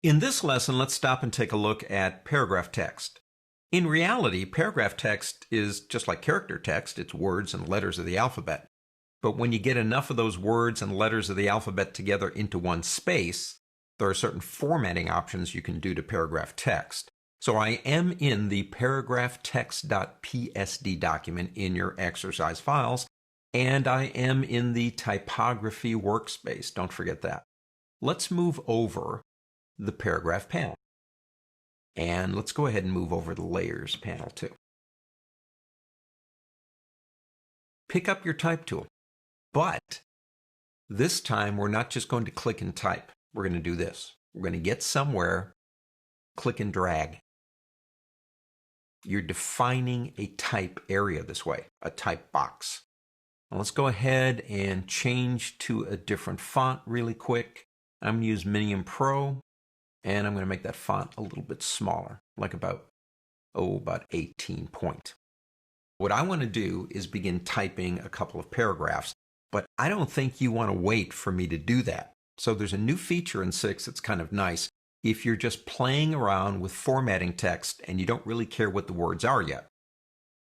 In this lesson, let's stop and take a look at paragraph text. In reality, paragraph text is just like character text. It's words and letters of the alphabet. But when you get enough of those words and letters of the alphabet together into one space, there are certain formatting options you can do to paragraph text. So I am in the paragraph text.psd document in your exercise files, and I am in the typography workspace. Don't forget that. Let's move over the paragraph panel. And let's go ahead and move over the layers panel too. Pick up your type tool. But this time we're not just going to click and type. We're going to do this. We're going to get somewhere, click and drag. You're defining a type area this way, a type box. Now let's go ahead and change to a different font really quick. I'm going to use Minium Pro, and I'm going to make that font a little bit smaller, like about 18 point. What I want to do is begin typing a couple of paragraphs, but I don't think you want to wait for me to do that. So there's a new feature in 6 that's kind of nice. If you're just playing around with formatting text and you don't really care what the words are yet,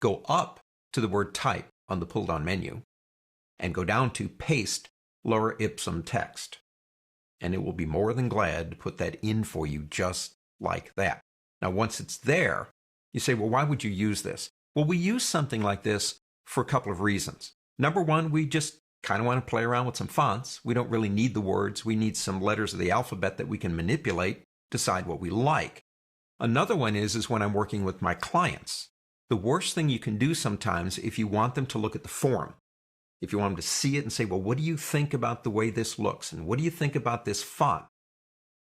go up to the word type on the pull-down menu and go down to paste lorem ipsum text. And it will be more than glad to put that in for you just like that. Now, once it's there, you say, well, why would you use this? Well, we use something like this for a couple of reasons. Number one, we just kind of want to play around with some fonts. We don't really need the words. We need some letters of the alphabet that we can manipulate, decide what we like. Another one is when I'm working with my clients. The worst thing you can do sometimes if you want them to look at the form, if you want them to see it and say, well, what do you think about the way this looks? And what do you think about this font?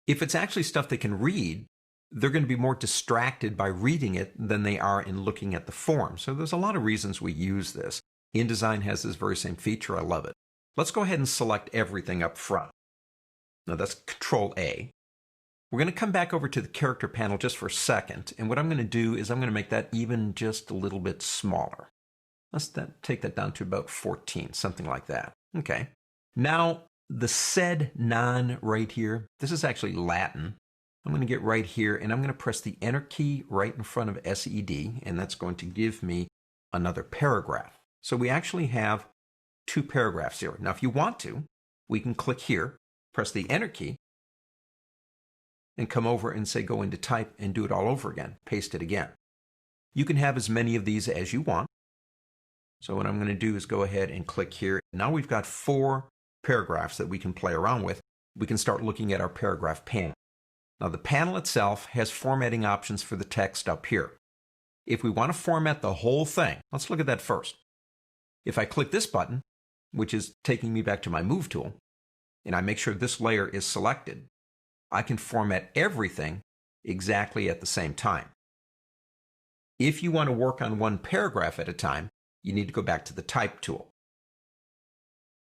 If it's actually stuff they can read, they're going to be more distracted by reading it than they are in looking at the form. So there's a lot of reasons we use this. InDesign has this very same feature. I love it. Let's go ahead and select everything up front. Now that's Control A. We're going to come back over to the character panel just for a second. And what I'm going to do is I'm going to make that even just a little bit smaller. Let's take that down to about 14, something like that. Okay. Now, the sed non right here, this is actually Latin. I'm going to get right here, and I'm going to press the Enter key right in front of SED, and that's going to give me another paragraph. So we actually have 2 paragraphs here. Now, if you want to, we can click here, press the Enter key, and come over and say go into type and do it all over again, paste it again. You can have as many of these as you want. So what I'm going to do is go ahead and click here. Now we've got 4 paragraphs that we can play around with. We can start looking at our paragraph panel. Now the panel itself has formatting options for the text up here. If we want to format the whole thing, let's look at that first. If I click this button, which is taking me back to my Move tool, and I make sure this layer is selected, I can format everything exactly at the same time. If you want to work on one paragraph at a time, you need to go back to the Type tool.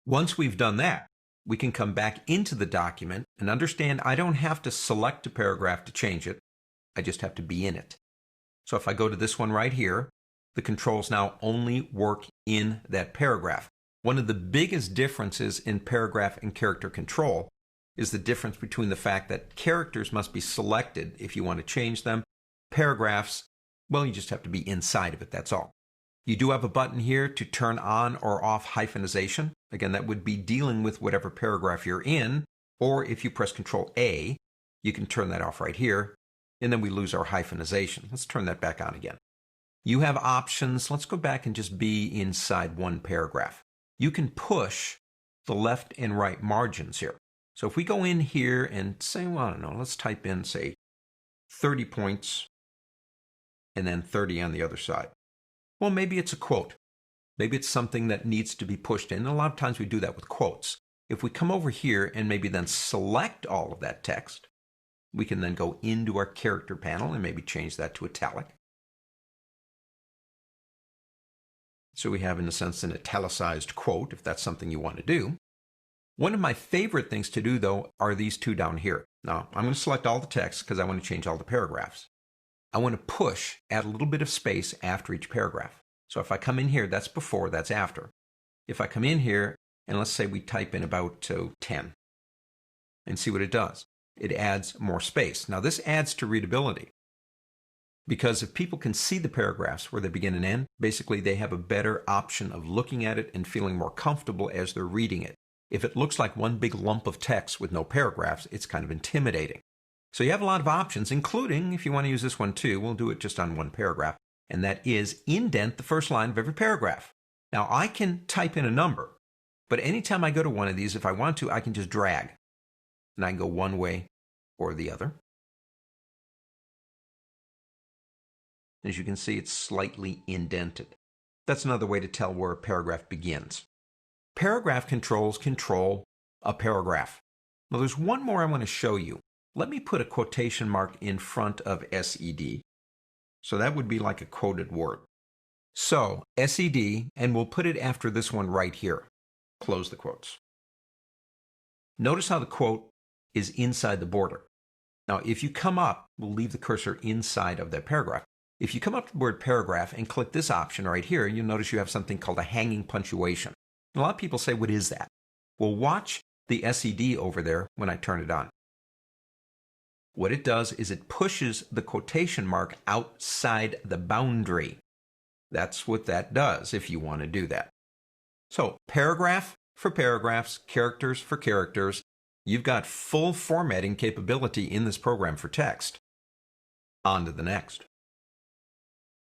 Once we've done that, we can come back into the document and understand I don't have to select a paragraph to change it. I just have to be in it. So if I go to this one right here, the controls now only work in that paragraph. One of the biggest differences in paragraph and character control is the difference between the fact that characters must be selected if you want to change them. Paragraphs, well, you just have to be inside of it, that's all. You do have a button here to turn on or off hyphenization. Again, that would be dealing with whatever paragraph you're in, or if you press Control A, you can turn that off right here, and then we lose our hyphenization. Let's turn that back on again. You have options. Let's go back and just be inside one paragraph. You can push the left and right margins here. So if we go in here and say, well, I don't know, let's type in, say, 30 points, and then 30 on the other side. Well, maybe it's a quote. Maybe it's something that needs to be pushed in. And a lot of times we do that with quotes. If we come over here and maybe then select all of that text, we can then go into our character panel and maybe change that to italic. So we have, in a sense, an italicized quote, if that's something you want to do. One of my favorite things to do, though, are these 2 down here. Now, I'm going to select all the text because I want to change all the paragraphs. I want to push, add a little bit of space after each paragraph. So if I come in here, that's before, that's after. If I come in here, and let's say we type in about 10, and see what it does. it adds more space. Now this adds to readability, because if people can see the paragraphs where they begin and end, basically they have a better option of looking at it and feeling more comfortable as they're reading it. If it looks like one big lump of text with no paragraphs, it's kind of intimidating. So you have a lot of options, including, if you want to use this one too, we'll do it just on one paragraph, and that is indent the first line of every paragraph. Now I can type in a number, but anytime I go to one of these, if I want to, I can just drag, and I can go one way or the other. As you can see, it's slightly indented. That's another way to tell where a paragraph begins. Paragraph controls control a paragraph. Now there's one more I want to show you. Let me put a quotation mark in front of SED. So that would be like a quoted word. So SED, and we'll put it after this one right here. Close the quotes. Notice how the quote is inside the border. Now if you come up, we'll leave the cursor inside of that paragraph. If you come up to the word paragraph and click this option right here, you'll notice you have something called a hanging punctuation. A lot of people say, what is that? Well, watch the SED over there when I turn it on. What it does is it pushes the quotation mark outside the boundary. That's what that does if you want to do that. So paragraph for paragraphs, characters for characters. You've got full formatting capability in this program for text. On to the next.